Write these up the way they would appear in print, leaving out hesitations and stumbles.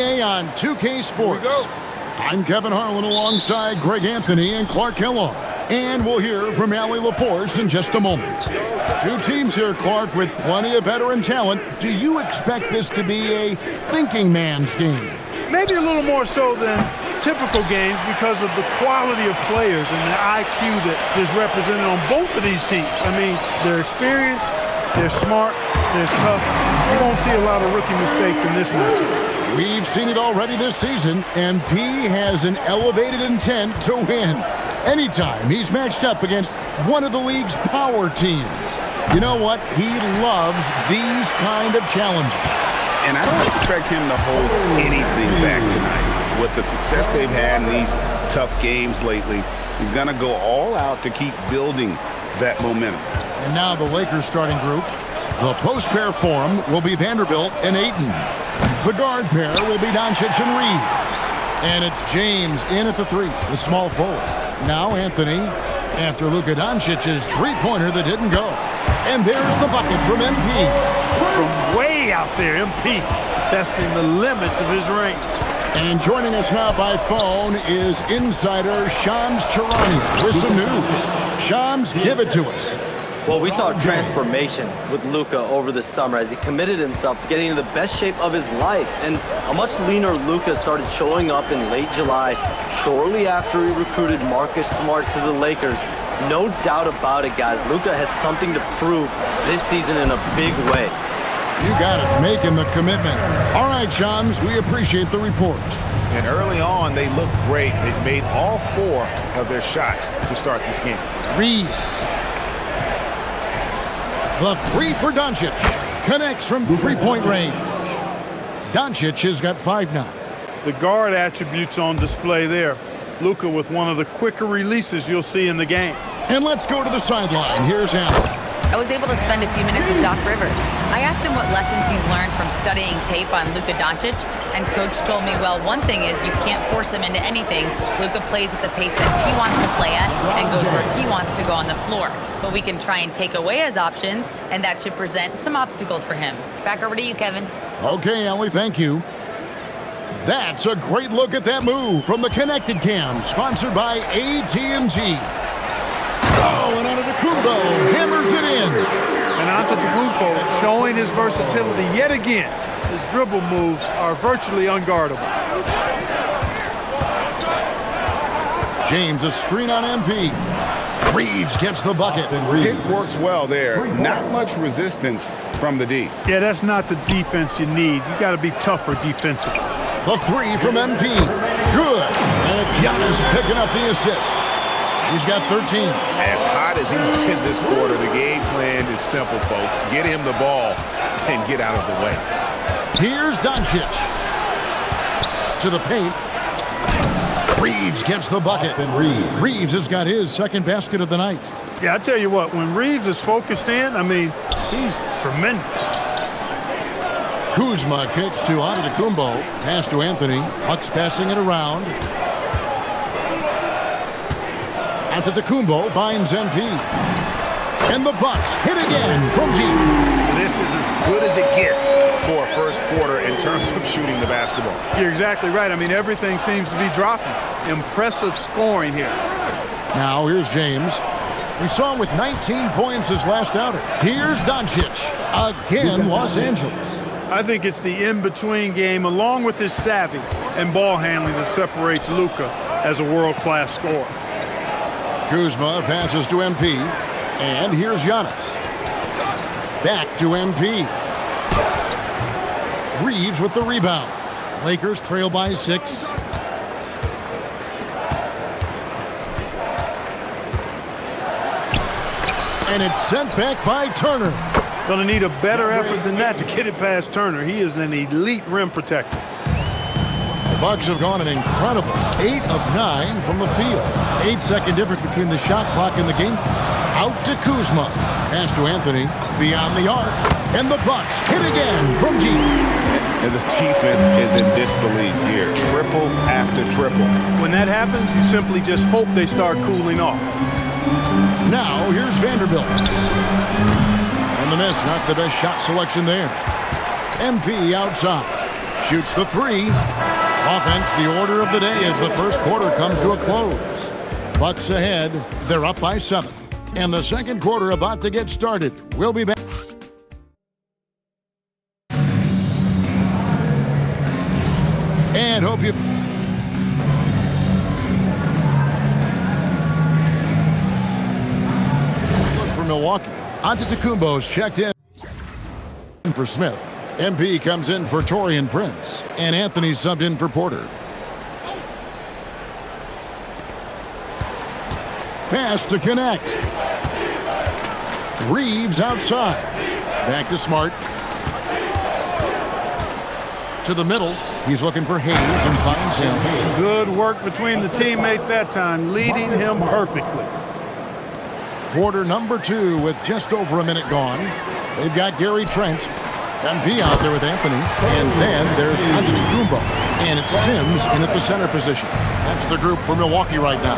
today on 2K Sports. I'm Kevin Harlan alongside Greg Anthony and Clark Kellogg. And we'll hear from Allie LaForce in just a moment. Two teams here, Clark, with plenty of veteran talent. Do you expect this to be a thinking man's game? Maybe a little more so than typical games because of the quality of players and the IQ that is represented on both of these teams. I mean, they're experienced, they're smart, they're tough. You won't see a lot of rookie mistakes in this matchup. We've seen it already this season, and P has an elevated intent to win. Anytime he's matched up against one of the league's power teams. You know what? He loves these kind of challenges. And I don't expect him to hold anything back tonight. With the success they've had in these tough games lately, he's going to go all out to keep building that momentum. And now the Lakers starting group. The post pair for him will be Vanderbilt and Ayton. The guard pair will be Doncic and Reed. And it's James in at the three, the small forward. Now Anthony, after Luka Doncic's three-pointer that didn't go. And there's the bucket from MP. From way out there, MP testing the limits of his range. And joining us now by phone is insider Shams Charania with some news. Shams, give it to us. Well, we saw a transformation with Luka over the summer as he committed himself to getting into the best shape of his life. And a much leaner Luka started showing up in late July, shortly after he recruited Marcus Smart to the Lakers. No doubt about it, guys. Luka has something to prove this season in a big way. You got it, making the commitment. All right, Shams, we appreciate the report. And early on, they looked great. They made all four of their shots to start this game. Reeves. The three for Doncic. Connects from three-point range. Doncic has got 5 now. The guard attributes on display there. Luka with one of the quicker releases you'll see in the game. And let's go to the sideline. Here's Allen. I was able to spend a few minutes with Doc Rivers. I asked him what lessons he's learned from studying tape on Luka Doncic, and Coach told me, well, one thing is you can't force him into anything. Luka plays at the pace that he wants to play at and goes where he wants to go on the floor. But we can try and take away his options, and that should present some obstacles for him. Back over to you, Kevin. Okay, Ellie, thank you. That's a great look at that move from the Connected Cam, sponsored by AT&T. Oh, and Antetokounmpo hammers it in. And Antetokounmpo showing his versatility yet again. His dribble moves are virtually unguardable. James, a screen on MP. Reeves gets the bucket. Pick works well there. Not much resistance from the D. Yeah, that's not the defense you need. You got to be tougher defensively. The three from MP. Good. And it's Giannis picking up the assist. He's got 13. As hot as he's been this quarter, the game plan is simple, folks. Get him the ball and get out of the way. Here's Doncic. To the paint. Reeves gets the bucket. Reeves has got his second basket of the night. Yeah, I tell you what, when Reeves is focused in, I mean, he's tremendous. Kuzma kicks to Antetokounmpo. Pass to Anthony. Bucks passing it around. Antetokounmpo finds MP. And the Bucks hit again from deep. This is as good as it gets for a first quarter in terms of shooting the basketball. You're exactly right. I mean, everything seems to be dropping. Impressive scoring here. Now here's James. We saw him with 19 points his last outing. Here's Doncic. Again, Los Angeles. I think it's the in-between game along with his savvy and ball handling that separates Luka as a world-class scorer. Kuzma passes to MP. And here's Giannis. Back to MP. Reeves with the rebound. Lakers trail by 6. And it's sent back by Turner. Going to need a better effort than that to get it past Turner. He is an elite rim protector. The Bucks have gone an incredible 8 of 9 from the field. 8-second difference between the shot clock and the game. Out to Kuzma. Pass to Anthony. Beyond the arc. And the Bucks hit again from deep. And the defense is in disbelief here. Triple after triple. When that happens, you simply just hope they start cooling off. Now here's Vanderbilt. And the miss, not the best shot selection there. MP outside. shoots the three. Offense, the order of the day as the first quarter comes to a close. Bucks ahead. They're up by 7. And the second quarter about to get started. We'll be back. And hope you... Look for Milwaukee. Antetokounmpo's checked in for Smith. MP comes in for Taurean Prince. And Anthony subbed in for Porter. Pass to connect. Reeves outside. Back to Smart. To the middle. He's looking for Hayes and finds him. Good work between the teammates that time, leading him perfectly. Quarter number 2 with just over a minute gone. They've got Gary Trent. MP out there with Anthony. And then there's Antetokounmpo. And it's Sims in at the center position. That's the group for Milwaukee right now.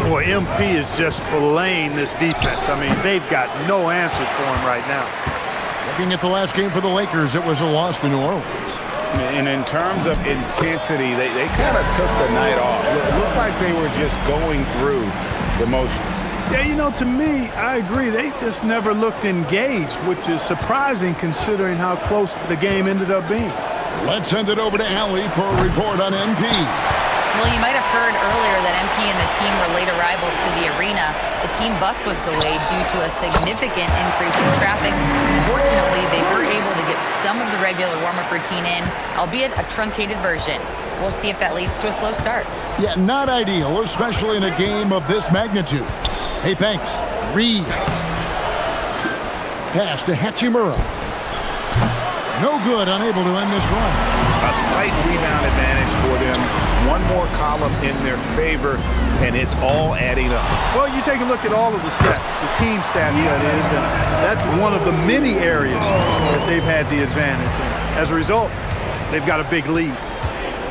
Boy, MP is just filleting this defense. I mean, they've got no answers for him right now. Looking at the last game for the Lakers, it was a loss to New Orleans. And in terms of intensity, they kind of took the night off. It looked like they were just going through the motions. Yeah, you know, to me, I agree. They just never looked engaged, which is surprising considering how close the game ended up being. Let's send it over to Allie for a report on MP. Well, you might have heard earlier that MP and the team were late arrivals to the arena. The team bus was delayed due to a significant increase in traffic. Fortunately, they were able to get some of the regular warm-up routine in, albeit a truncated version. We'll see if that leads to a slow start. Yeah, not ideal, especially in a game of this magnitude. Hey, thanks. Reeves. Pass to Hachimura. No good, unable to end this run. A slight rebound advantage for them. One more column in their favor, and it's all adding up. Well, you take a look at all of the stats, the team stats that is, and that's one of the many areas that they've had the advantage in. As a result, they've got a big lead.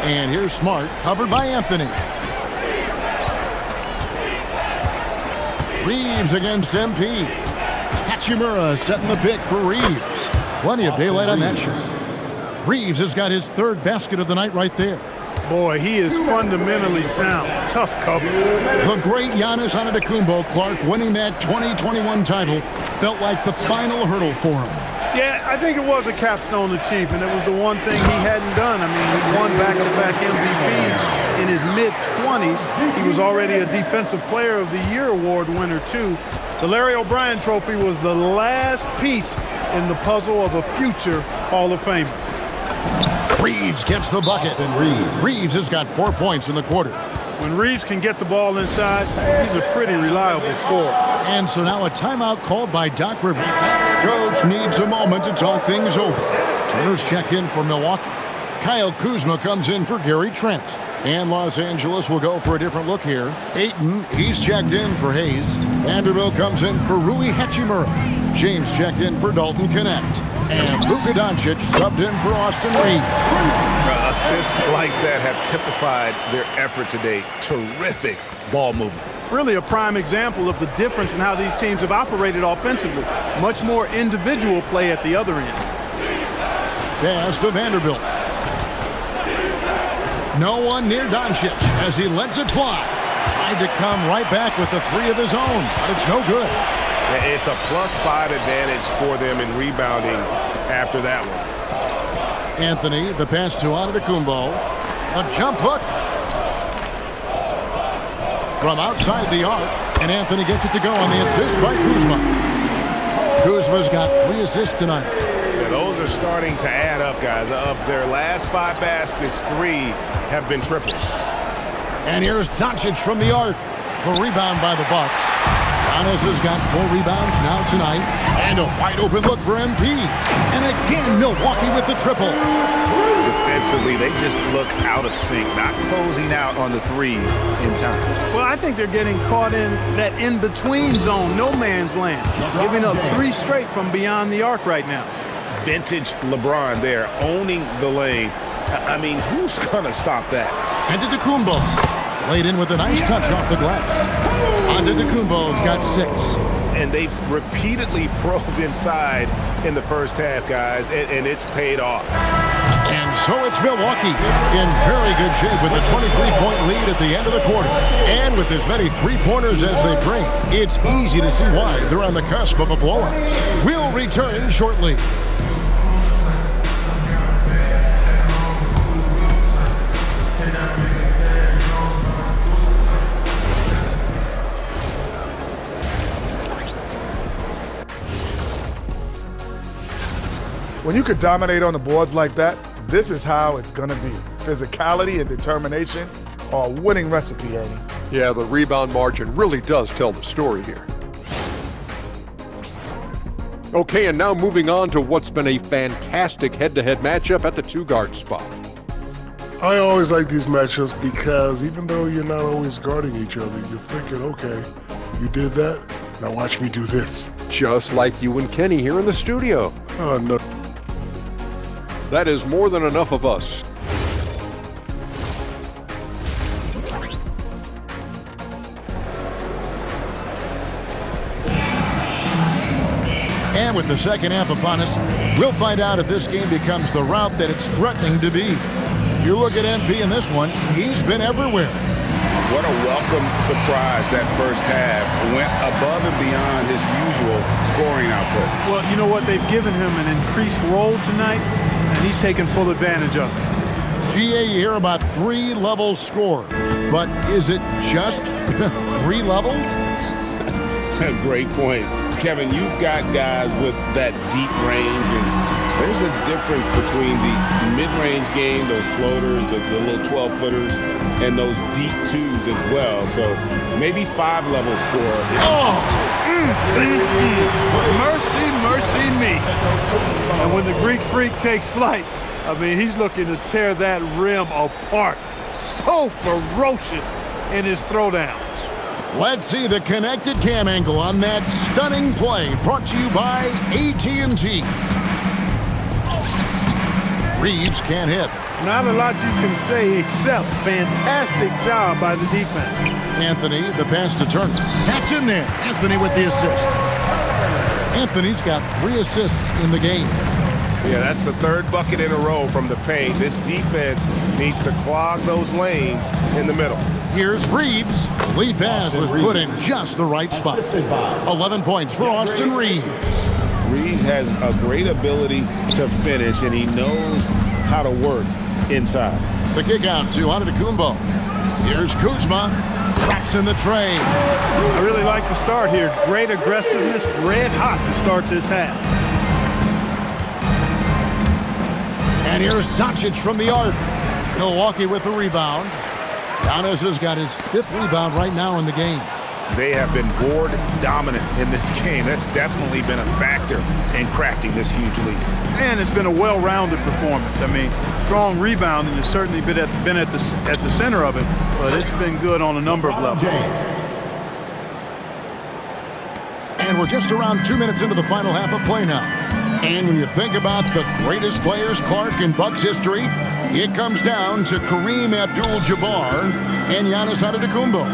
And here's Smart, covered by Anthony. Reeves against MP. Hachimura setting the pick for Reeves. Plenty of daylight on that shot. Reeves has got his 3rd basket of the night right there. Boy, he is fundamentally sound. Tough cover. The great Giannis Antetokounmpo, Clark, winning that 2021 title felt like the final hurdle for him. Yeah, I think it was a capstone achievement. It was the one thing he hadn't done. I mean, he won back-to-back MVPs in his mid-20s. He was already a Defensive Player of the Year award winner, too. The Larry O'Brien Trophy was the last piece in the puzzle of a future Hall of Famer. Reeves gets the bucket. Reeves has got 4 points in the quarter. When Reeves can get the ball inside, he's a pretty reliable scorer. And so now a timeout called by Doc Rivers. Coach needs a moment to talk things over. Turner's checked in for Milwaukee. Kyle Kuzma comes in for Gary Trent. And Los Angeles will go for a different look here. Ayton, he's checked in for Hayes. Vanderbilt comes in for Rui Hachimura. James checked in for Dalton Connect. And Luka Doncic subbed in for Austin Reeves. Assists like that have typified their effort today. Terrific ball movement. Really a prime example of the difference in how these teams have operated offensively. Much more individual play at the other end. Pass to Vanderbilt. No one near Doncic as he lets it fly. Tried to come right back with the 3 of his own, but it's no good. It's a +5 advantage for them in rebounding after that one. Anthony, the pass to Antetokounmpo. A jump hook. From outside the arc, and Anthony gets it to go on the assist by Kuzma. Kuzma's got 3 assists tonight. Yeah, those are starting to add up, guys. Of their last 5 baskets, 3 have been triples. And here's Doncic from the arc. The rebound by the Bucks. Giannis has got 4 rebounds now tonight. And a wide open look for MP. And again, Milwaukee with the triple. Defensively, they just look out of sync, not closing out on the threes in time. Well, I think they're getting caught in that in-between zone, no man's land, giving up 3 straight from beyond the arc right now. Vintage LeBron there, owning the lane. I mean, who's going to stop that? Antetokounmpo laid in with a nice touch off the glass. Antetokounmpo's got 6. And they've repeatedly probed inside in the first half, guys, and it's paid off. And so it's Milwaukee in very good shape with a 23-point lead at the end of the quarter. And with as many three-pointers as they bring, it's easy to see why they're on the cusp of a blowout. We'll return shortly. When you can dominate on the boards like that, this is how it's going to be. Physicality and determination are a winning recipe, Ernie. Yeah, the rebound margin really does tell the story here. Okay, and now moving on to what's been a fantastic head-to-head matchup at the two-guard spot. I always like these matchups because even though you're not always guarding each other, you're thinking, okay, you did that, now watch me do this. Just like you and Kenny here in the studio. Oh, no. That is more than enough of us. And with the second half upon us, we'll find out if this game becomes the route that it's threatening to be. You look at MP in this one, he's been everywhere. What a welcome surprise that first half. Went above and beyond his usual scoring output. Well, you know what? They've given him an increased role tonight, and he's taken full advantage of it. GA, you hear about 3 levels scored, but is it just 3 levels? Great point. Kevin, you've got guys with that deep range, and there's a difference between the mid-range game, those floaters, the little 12-footers, and those deep twos as well. So maybe 5-level score. Mercy, mercy me. And when the Greek Freak takes flight, I mean, he's looking to tear that rim apart. So ferocious in his throwdowns. Let's see the connected cam angle on that stunning play, brought to you by AT&T. Reeves can't hit. Not a lot you can say except fantastic job by the defense. Anthony, the pass to Turner. That's in there. Anthony with the assist. Anthony's got 3 assists in the game. Yeah, that's the 3rd bucket in a row from the paint. This defense needs to clog those lanes in the middle. Here's Reeves. The lead pass was put in just the right spot. 11 points for Austin Reeves. Reeves has a great ability to finish, and he knows how to work inside. The kick out to Antetokounmpo. Here's Kuzma. Traps in the tray. I really like the start here. Great aggressiveness, red hot to start this half. And here's Doncic from the arc. Milwaukee with the rebound. Giannis has got his 5th rebound right now in the game. They have been board dominant in this game. That's definitely been a factor in crafting this huge lead. And it's been a well-rounded performance. I mean, strong rebounding has certainly been at the center of it, but it's been good on a number of levels. And we're just around 2 minutes into the final half of play now. And when you think about the greatest players, Clark, in Bucks history, it comes down to Kareem Abdul-Jabbar and Giannis Antetokounmpo.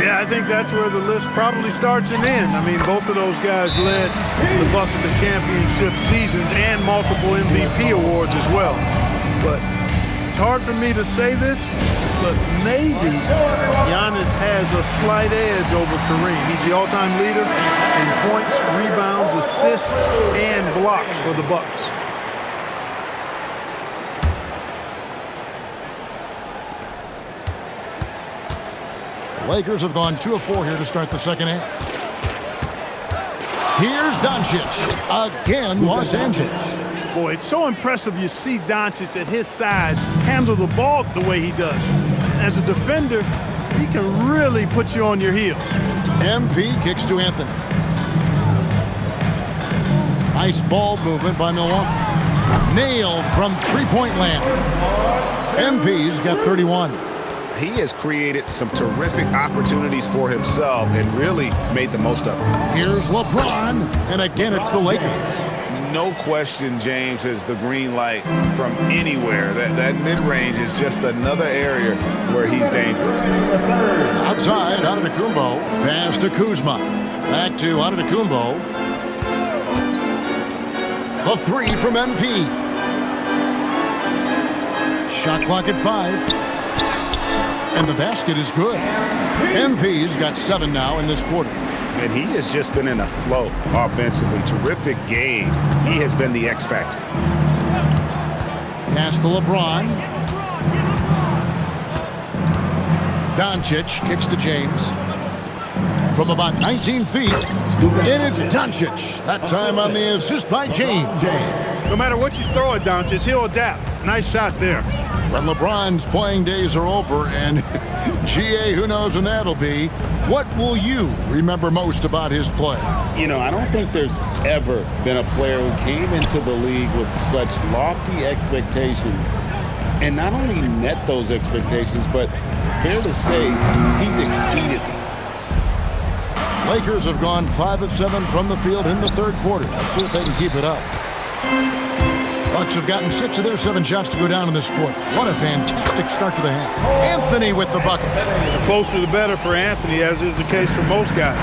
Yeah, I think that's where the list probably starts and ends. I mean, both of those guys led the Bucks to championship seasons and multiple MVP awards as well. But it's hard for me to say this, but maybe Giannis has a slight edge over Kareem. He's the all-time leader in points, rebounds, assists, and blocks for the Bucks. Lakers have gone 2 of 4 here to start the second half. Here's Doncic. Again, Los Angeles. Boy, it's so impressive you see Doncic at his size handle the ball the way he does. As a defender, he can really put you on your heels. MP kicks to Anthony. Nice ball movement by Milwaukee. Nailed from three-point land. MP's got 31. He has created some terrific opportunities for himself and really made the most of it. Here's LeBron, and again it's the Lakers. No question James has the green light from anywhere. That mid-range is just another area where he's dangerous. Outside, Antetokounmpo. Pass to Kuzma. Back to Antetokounmpo. The 3 from MP. Shot clock at 5. And the basket is good. MP's got 7 now in this quarter. And he has just been in a flow offensively. Terrific game. He has been the X factor. Pass to LeBron. Doncic kicks to James. From about 19 feet, and it's Doncic. That time on the assist by James. No matter what you throw at Doncic, he'll adapt. Nice shot there. When LeBron's playing days are over, and GA, who knows when that'll be, what will you remember most about his play? You know, I don't think there's ever been a player who came into the league with such lofty expectations and not only met those expectations, but fair to say, he's exceeded them. Lakers have gone 5 of 7 from the field in the third quarter. Let's see if they can keep it up. Bucks have gotten 6 of their 7 shots to go down in this quarter. What a fantastic start to the half. Anthony with the bucket. The closer the better for Anthony, as is the case for most guys.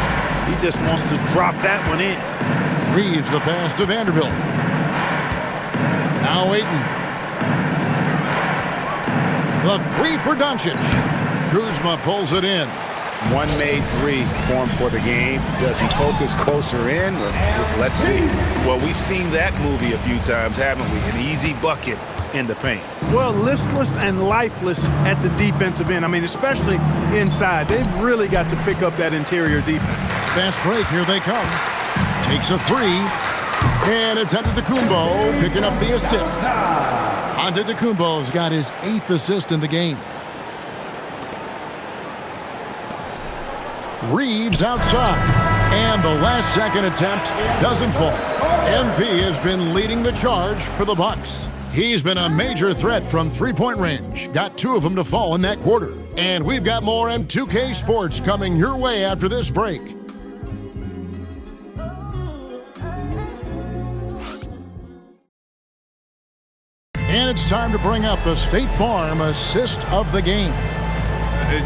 He just wants to drop that one in. Reeves the pass to Vanderbilt. Now Ayton. The 3 for Doncic. Kuzma pulls it in. One made 3 for him for the game. Does he focus closer in? Let's see. Well, we've seen that movie a few times, haven't we? An easy bucket in the paint. Well, listless and lifeless at the defensive end. I mean, especially inside. They've really got to pick up that interior defense. Fast break, here they come. Takes a 3. And it's Antetokounmpo picking up the assist. Antetokounmpo's got his 8th assist in the game. Reeves outside. And the last second attempt doesn't fall. MP has been leading the charge for the Bucks. He's been a major threat from three-point range. Got 2 of them to fall in that quarter. And we've got more M2K Sports coming your way after this break. And it's time to bring up the State Farm assist of the game.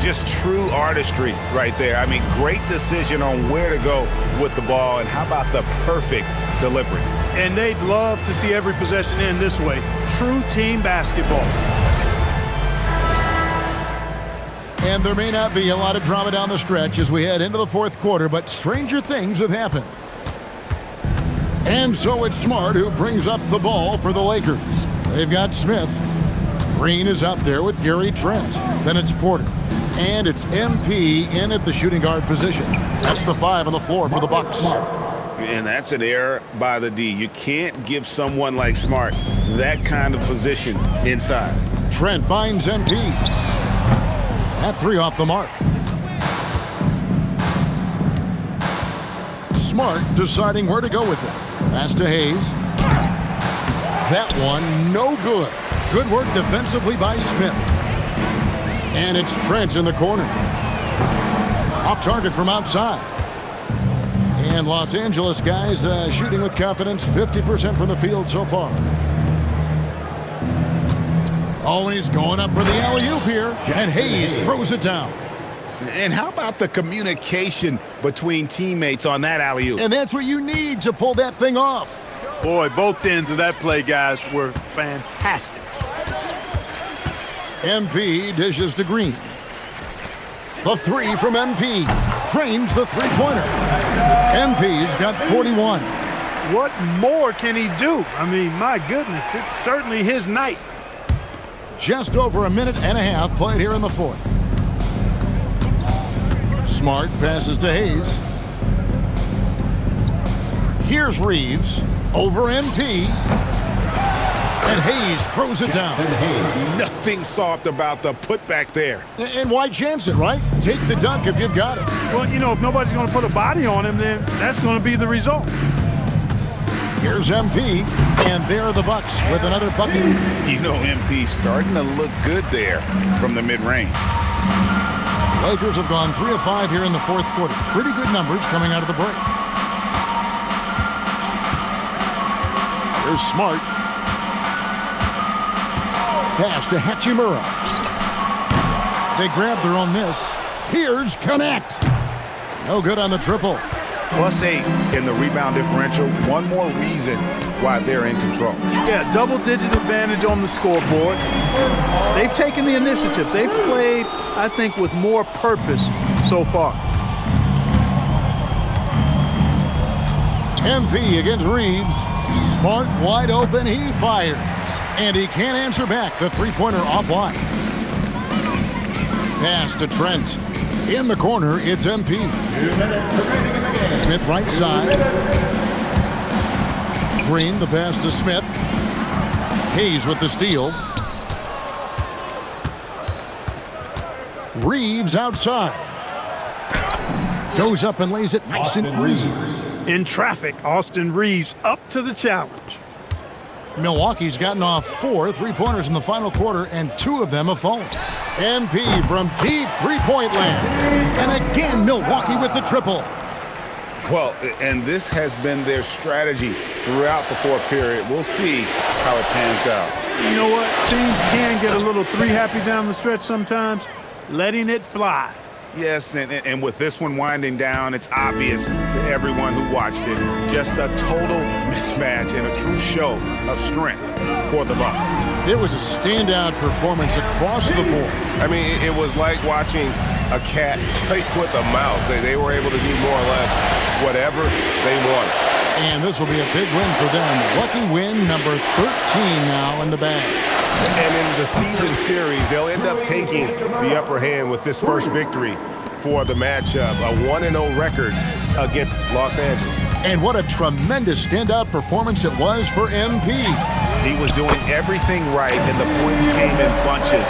Just true artistry right there. I mean, great decision on where to go with the ball, and how about the perfect delivery? And they'd love to see every possession end this way. True team basketball. And there may not be a lot of drama down the stretch as we head into the fourth quarter, but stranger things have happened. And so it's Smart who brings up the ball for the Lakers. They've got Smith. Green is out there with Gary Trent. Then it's Porter. And it's MP in at the shooting guard position. That's the 5 on the floor for the Bucks. And that's an error by the D. You can't give someone like Smart that kind of position inside. Trent finds MP. That 3 off the mark. Smart deciding where to go with it. Pass to Hayes. That one, no good. Good work defensively by Smith. And it's Trent in the corner. Off target from outside. And Los Angeles guys shooting with confidence, 50% from the field so far. Always going up for the alley-oop here. And Hayes throws it down. And how about the communication between teammates on that alley-oop? And that's what you need to pull that thing off. Boy, both ends of that play, guys, were fantastic. MP dishes to Green. The 3 from MP. Trains the three-pointer. MP's got 41. What more can he do? I mean, my goodness, it's certainly his night. Just over a minute and a half played here in the fourth. Smart passes to Hayes. Here's Reeves over MP. And Hayes throws it down. Nothing soft about the putback there. And why chance it, right? Take the dunk if you've got it. Well, you know, if nobody's going to put a body on him, then that's going to be the result. Here's MP, and there are the Bucks with another bucket. You know, MP starting to look good there from the mid-range. Lakers have gone 3 of 5 here in the fourth quarter. Pretty good numbers coming out of the break. Here's Smart. Pass to Hachimura. They grab their own miss. Here's Connect. No good on the triple. +8 in the rebound differential. One more reason why they're in control. Yeah, double-digit advantage on the scoreboard. they've taken the initiative. They've played, I think, with more purpose so far. MP against Reeves. Smart, wide open, he fires. And he can't answer back. The three-pointer offline. Pass to Trent. In the corner, it's MP. Smith right side. Green, the pass to Smith. Hayes with the steal. Reeves outside. Goes up and lays it nice and easy. In traffic, Austin Reeves up to the challenge. Milwaukee's gotten off 4 three-pointers in the final quarter, and 2 of them have fallen. MP from deep three-point land. And again, Milwaukee with the triple. Well, and this has been their strategy throughout the fourth period. We'll see how it pans out. You know what? Teams can get a little three-happy down the stretch sometimes, letting it fly. Yes, and with this one winding down, it's obvious to everyone who watched it. Just a total mismatch and a true show of strength for the Bucks. It was a standout performance across the board. I mean, it was like watching a cat play with a mouse. They were able to do more or less whatever they wanted. And this will be a big win for them. Lucky win number 13 now in the bag. And in the season series, they'll end up taking the upper hand with this first victory for the matchup. A 1-0 record against Los Angeles. And what a tremendous standout performance it was for MP. He was doing everything right, and the points came in bunches.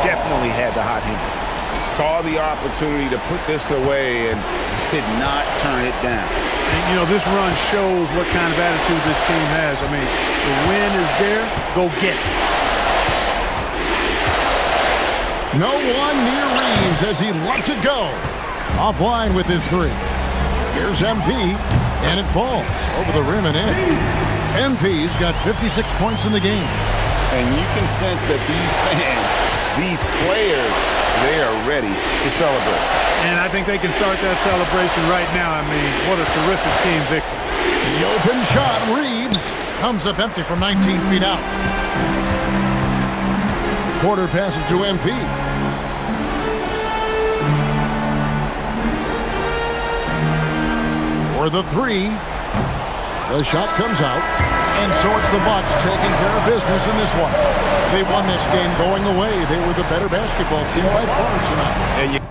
Definitely had the hot hand. Saw the opportunity to put this away and Did not turn it down. And, you know, this run shows what kind of attitude this team has. I mean, the win is there, go get it. No one near Reeves as he lets it go. Offline with his 3. Here's MP, and it falls over the rim and in. MP's got 56 points in the game. And you can sense that these fans, these players, they are ready to celebrate. And I think they can start that celebration right now. I mean, what a terrific team victory. The open shot, Reeves, comes up empty from 19 feet out. Quarter passes to MP. For the 3. The shot comes out. And so it's the Bucks taking care of business in this one. They won this game going away. They were the better basketball team by far tonight. And you